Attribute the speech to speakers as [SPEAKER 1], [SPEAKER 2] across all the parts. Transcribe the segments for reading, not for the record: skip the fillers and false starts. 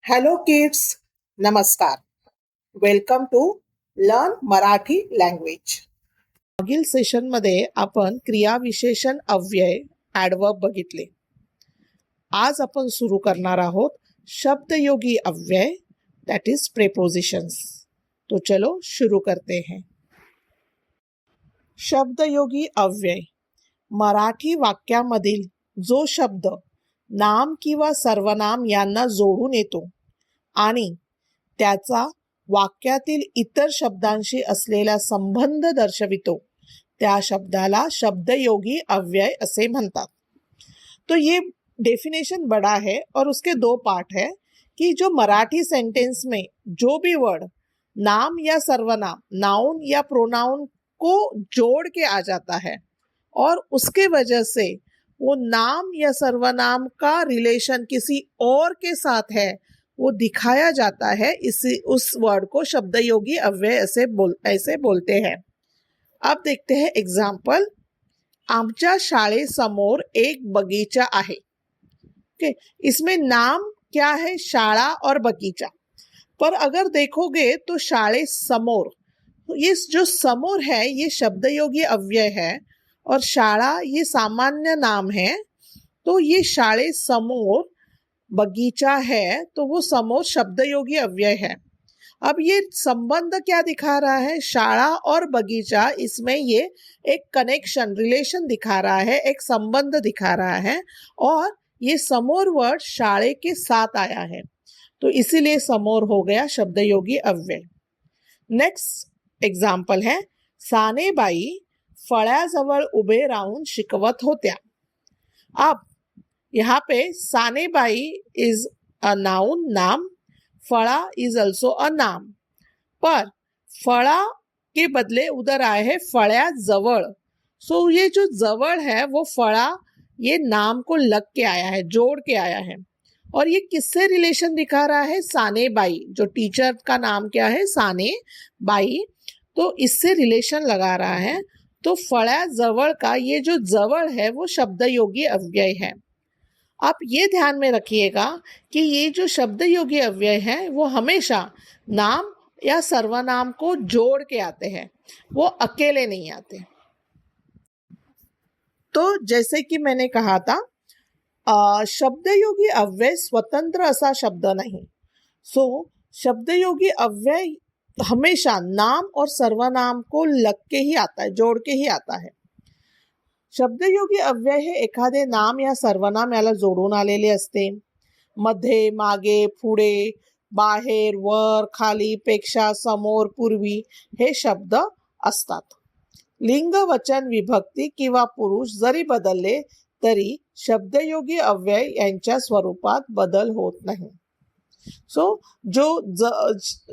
[SPEAKER 1] Hello kids, नमस्कार. Welcome to learn Marathi language. मागील सेशनमध्ये आपण क्रियाविशेषण अव्यय ॲडवर्ब बघितले. आज आपण सुरू करणार आहोत शब्दयोगी अव्यय, दॅट इज प्रेपोजिशंस. तो चलो शुरू करते हैं. शब्दयोगी अव्यय मराठी वाक्यामधील जो शब्द नाम किंवा सर्वनाम यांना जोडून येतो आणि त्याचा वाक्यातील इतर शब्दांशी असलेला संबंध दर्शवितो त्या शब्दाला शब्दयोगी अव्यय असे म्हणतात. तो ये डेफिनेशन बड़ा है और उसके दो पार्ट है कि जो मराठी सेंटेंस में जो भी वर्ड नाम या सर्वनाम, नाउन या प्रोनाउन को जोड़ के आ जाता है और उसके वजह से वो नाम या सर्वनाम का रिलेशन किसी और के साथ है, वो दिखाया जाता है. उस वर्ड को शब्दयोगी अव्यय ऐसे बोलते हैं. अब देखते हैं एग्जाम्पल. आमच्या शाळेसमोर एक बगीचा आहे. ओके, इसमें नाम क्या है? शाला और बगीचा. पर अगर देखोगे तो शाळेसमोर, ये जो समोर है ये शब्दयोगी अव्यय है और शाला ये सामान्य नाम है. तो ये शाळेसमोर बगीचा है तो वो समोर शब्दयोगी अव्यय है. अब ये संबंध क्या दिखा रहा है? शाला और बगीचा, इसमें ये एक कनेक्शन, रिलेशन दिखा रहा है, एक संबंध दिखा रहा है और ये समोर वर्ड शाळे के साथ आया है, तो इसीलिए समोर हो गया शब्दयोगी अव्यय. नेक्स्ट एग्जाम्पल है, सानेबाई फळ्याजवळ उभे राहून शिकवत होत्या. अब यहाँ पे सानेबाई इज अ नाउन, नाम. फड़ा इज ऑल्सो अ नाम. पर फड़ा के बदले उधर आए हैं फळ्याजवळ. सो ये जो जवळ है वो फड़ा ये नाम को लग के आया है, जोड़ के आया है. और ये किससे रिलेशन दिखा रहा है? सानेबाई, जो टीचर का नाम क्या है? सानेबाई. तो इससे रिलेशन लगा रहा है. तो फळ्याजवळ का ये जो जवळ है वो शब्दयोगी अव्यय है. आप ये ध्यान में रखिएगा कि ये जो शब्दयोगी अव्यय है वो हमेशा नाम या सर्वनाम को जोड़ के आते हैं, वो अकेले नहीं आते. तो जैसे कि मैंने कहा था, शब्दयोगी अव्यय स्वतंत्र असा शब्द नहीं. सो शब्दयोगी अव्यय हमेशा नाम और सर्वनाम को लग के ही आता है, जोड़ के ही आता है. शब्दयोगी अव्यय हे एखादे नाम या सर्वनाम याला जोडून आलेले असते. मध्ये, मागे, पुढे, बाहेर, वर, खाली, पेक्षा, समोर, पूर्वी हे शब्द असतात. लिंग, वचन, विभक्ती किंवा पुरुष जरी बदलले तरी शब्दयोगी अव्यय यांच्या स्वरूपात बदल होत नाही. सो जो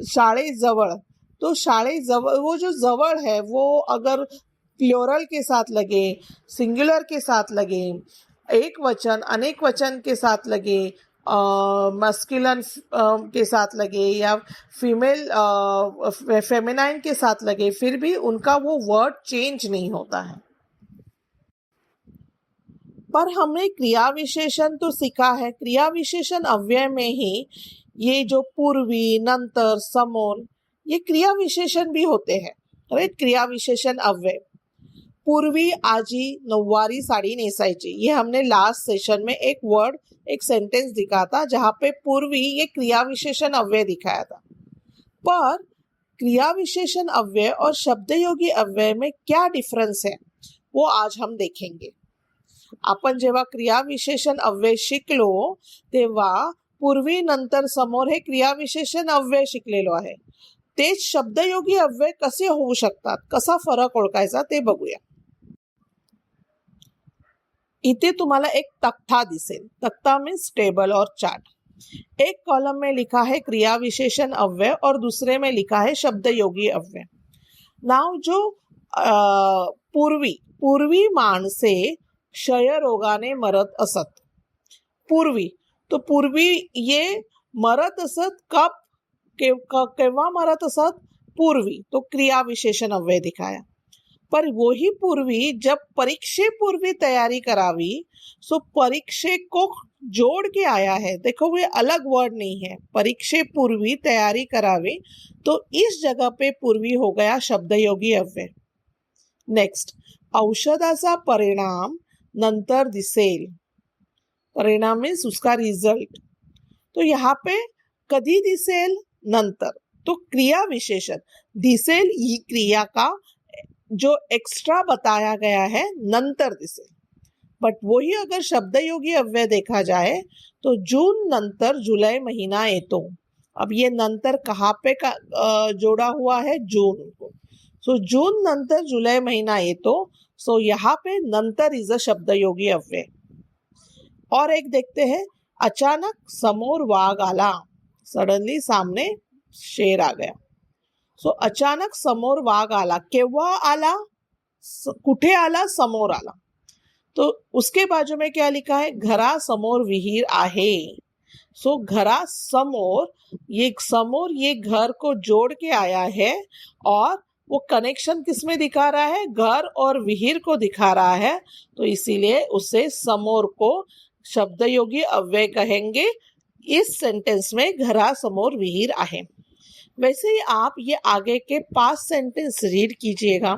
[SPEAKER 1] शाळेजवळ, तो शाळेजवळ, वो जो जवळ है वो अगर प्लूरल के साथ लगे, सिंगुलर के साथ लगे, एक वचन अनेक वचन के साथ लगे, मस्कुलिन के साथ लगे या फीमेल फेमिनाइन के साथ लगे, फिर भी उनका वो वर्ड चेंज नहीं होता है. पर हमने क्रिया विशेषण तो सीखा है. क्रिया विशेषण अव्यय में ही ये जो पूर्वी, नंतर, समोर, ये क्रिया विशेषण भी होते हैं. राइट, क्रिया विशेषण अव्यय. पूर्वी आजी नऊवारी साड़ी नेसायची, ये हमने लास्ट सेशन में एक वर्ड, एक सेंटेंस दिखा था जहाँ पे पूर्वी ये क्रिया विशेषण अव्यय दिखाया था. पर क्रिया विशेषण अव्यय और शब्दयोगी अव्यय में क्या डिफरेंस है वो आज हम देखेंगे. आपण जेव्हा क्रिया विशेषण अव्यय शिकलो तेव्हा पूर्वी, नंतर, समोर हे क्रिया विशेषण अव्यय शिकलेलो आहे. तेच शब्दयोगी अव्यय कसे होऊ शकतात, कसा फरक ओळखायचा ते बघूया. इथे तुम्हाला एक तख्ता दिसेल. तख्ता मीन्स टेबल और चार्ट. एक कॉलम में लिखा है क्रिया विशेषण अव्यय और दूसरे में लिखा है शब्दयोगी अव्यय. नाव जो पूर्वी माणसे क्षयरोगाने मरत असत. पूर्वी, तो पूर्वी ये मरत असत. कब, केव्हा मरत असत? पूर्वी. तो क्रिया विशेषण अव्यय दिखाया. पर वही पूर्वी जब परीक्षेपूर्वी तयारी करावी, सो परीक्षे को जोड़ के आया है। देखो ये अलग वर्ड नहीं है, परीक्षेपूर्वी तयारी करावी, तो इस जगह पे पूर्वी हो गया शब्दयोगी अव्यय। नेक्स्ट, औषधाचा परिणाम नंतर दिसेल, परिणाम मीन्स उसका रिजल्ट, तो यहाँ पे कधी दिसेल, नंतर, तो क्रिया विशेषण दिसेल ही क्रिया का जो एक्स्ट्रा बताया गया है, नंतर दिसेल। बट वही अगर शब्दयोगी अव्यय देखा जाए तो जून नंतर जुलाई महीना येतो। अब ये नंतर कहाँ पे जोड़ा हुआ है, जून को, सो जून नंतर जुलाई महीना येतो, सो यहाँ पे नंतर इज अ शब्दयोगी अव्यय। और एक देखते हैं, अचानक समोर वाघ आला, सडनली सामने शेर आ गया। सो अचानक समोर वाघ आला, केव्हा आला, कुठे आला, समोर आला, तो उसके बाजू में क्या लिखा है, घरा समोर विहीर आहे। सो घरा समोर, ये घर को जोड़ के आया है और वो कनेक्शन किसमें दिखा रहा है, घर और विहीर को दिखा रहा है, तो इसीलिए उसे समोर को शब्दयोगी अव्यय कहेंगे। इस सेंटेंस में घरा समोर विहीर आहे। वैसे ही आप ये आगे के पास्ट सेंटेंस रीड कीजिएगा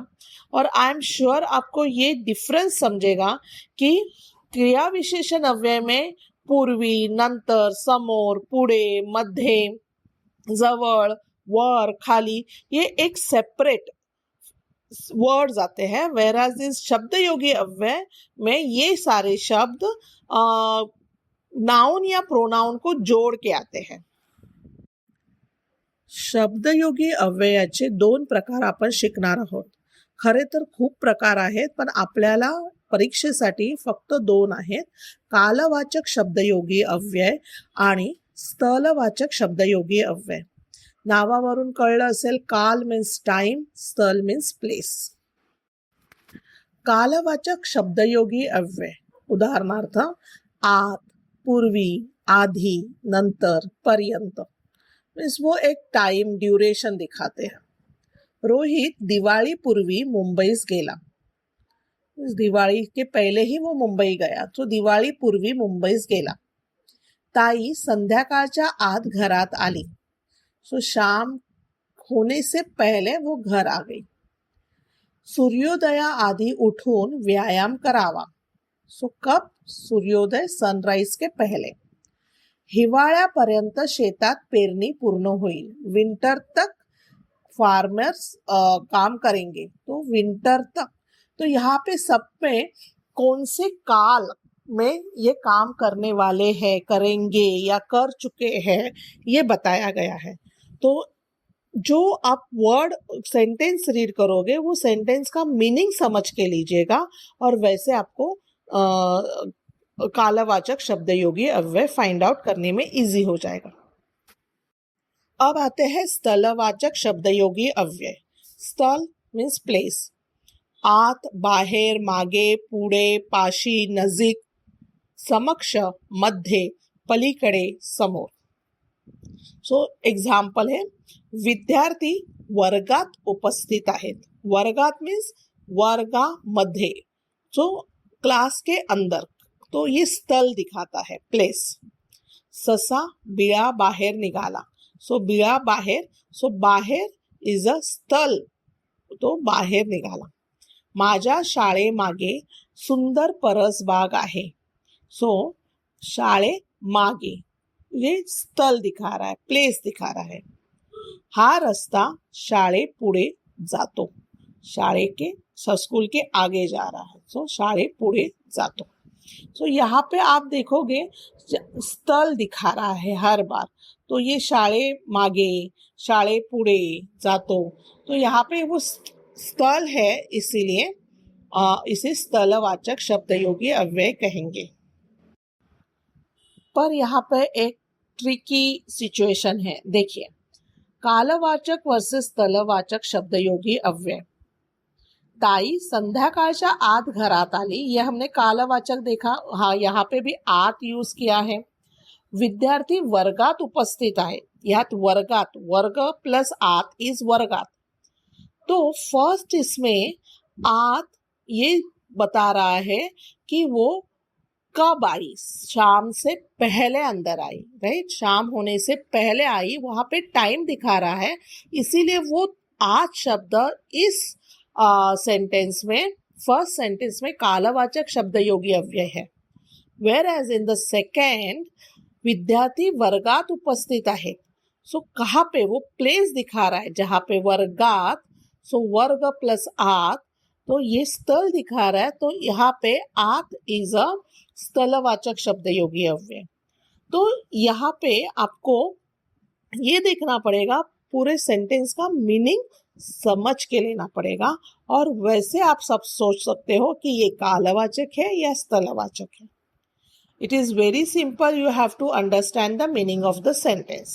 [SPEAKER 1] और आई एम श्योर आपको ये डिफरेंस समझेगा कि क्रिया विशेषण अव्यय में पूर्वी, नंतर, समोर, पुढे, मध्ये, जवळ, वर, खाली, ये एक सेपरेट वर्ड्स आते हैं, whereas इस शब्दयोगी अव्यय में ये सारे शब्द नाउन या प्रोनाउन को जोड़ के आते हैं। शब्दयोगी अव्ययाचे 2 प्रकार आपण शिकणार आहोत। खरे तर खूप प्रकार आहेत, पण आपल्याला परीक्षेसाठी फक्त 2 आहेत, कालवाचक शब्दयोगी अव्यय आणि स्थलवाचक शब्दयोगी अव्यय। नावावरून कळलं असेल, काल मीन्स टाइम, स्थल मीन्स प्लेस। कालवाचक शब्दयोगी अव्यय, उदाहरणार्थ आत, पूर्वी, आधी, नंतर, पर्यंत, मीन्स वो एक टाइम ड्यूरेशन दिखाते हैं। रोहित दिवाली पूर्वी मुंबईस गेला, दिवाली के पहले ही वो मुंबई गया, तो दिवाळी पूर्वी मुंबईस गेला। ताई संध्याकाळच्या आत घरात आली, सो शाम होने से पहले वो घर आ गई। सूर्योदया आधी उठून व्यायाम करावा, सो कब, सूर्योदय सनराइज के पहले। हिवाळ्यापर्यंत शेतात पेरणी पूर्ण होईल, विंटर तक फार्मर्स काम करेंगे, तो विंटर तक। तो यहाँ पे सब में कौन से काल में ये काम करने वाले हैं, करेंगे या कर चुके हैं, ये बताया गया है। तो जो आप वर्ड सेंटेंस रीड करोगे वो सेंटेंस का मीनिंग समझ के लीजिएगा और वैसे आपको कालवाचक शब्दयोगी अव्यय फाइंड आउट करने में इजी हो जाएगा। अब आते हैं स्थलवाचक शब्दयोगी अव्यय। स्थल मीन्स प्लेस, आत, बाहेर, मागे, पुढे, पाशी, नजीक, समक्ष, मध्ये, पलीकडे, समोर। सो एग्जाम्पल है, विद्यार्थी वर्गात उपस्थित आहेत, वर्गात मीन्स वर्गामध्ये, जो क्लास के अंदर, तो ये स्थल दिखाता है, प्लेस। ससा बिळा बाहेर निघाला, सो बिळा बाहेर, सो बाहेर इज अ स्थल, तो बाहेर निघाला। माझ्या शाळेमागे सुंदर परसबाग आहे, सो शाळे मागे, ये स्थल दिखा रहा है, प्लेस दिखा रहा है। हा रस्ता शाळे पुढे जातो, शाळे के स्कूल के आगे जा रहा है, सो शाळे पुढे जातो। सो यहाँ पे आप देखोगे स्थल दिखा रहा है हर बार, तो ये शाळे मागे, शाळे पुढे जातो, तो यहाँ पे वो स्थल है, इसीलिए इसे स्थलवाचक शब्दयोगी अव्यय कहेंगे। पर यहाँ पे एक ट्रिकी सिचुएशन है, देखिए, कालवाचक वर्सेस स्थलवाचक शब्दयोगी अव्यय। ताई संध्याकाळच्या आत घरात आली, ये हमने कालवाचक देखा, हाँ यहाँ पे भी आत यूज किया है। विद्यार्थी वर्गात उपस्थित आहे, यात वर्गात, वर्ग प्लस आत इज वर्गात, तो फर्स्ट इसमें आत ये बता रहा है कि वो कब आई, शाम से पहले अंदर आई, राइट, शाम होने से पहले आई, वहां पे टाइम दिखा रहा है, इसीलिए वो आज शब्द इस सेंटेंस में, फर्स्ट सेंटेंस में कालवाचक शब्द योगी अव्यय है. Whereas in the second विद्यार्थी वर्गात उपस्थित आहे. सो कहाँ पे, वो प्लेस दिखा रहा है जहाँ पे वर्गात, सो वर्ग प्लस आत, तो ये स्थल दिखा रहा है, तो यहाँ पे आत इज अ स्थलवाचक शब्द योगी अव्यय. तो यहाँ पे आपको ये देखना पड़ेगा, पूरे सेंटेंस का मीनिंग समझ के लेना पड़ेगा, और वैसे आप सब सोच सकते हो कि ये कालवाचक है या स्थलवाचक है. It is very simple. You have to understand the meaning of the sentence.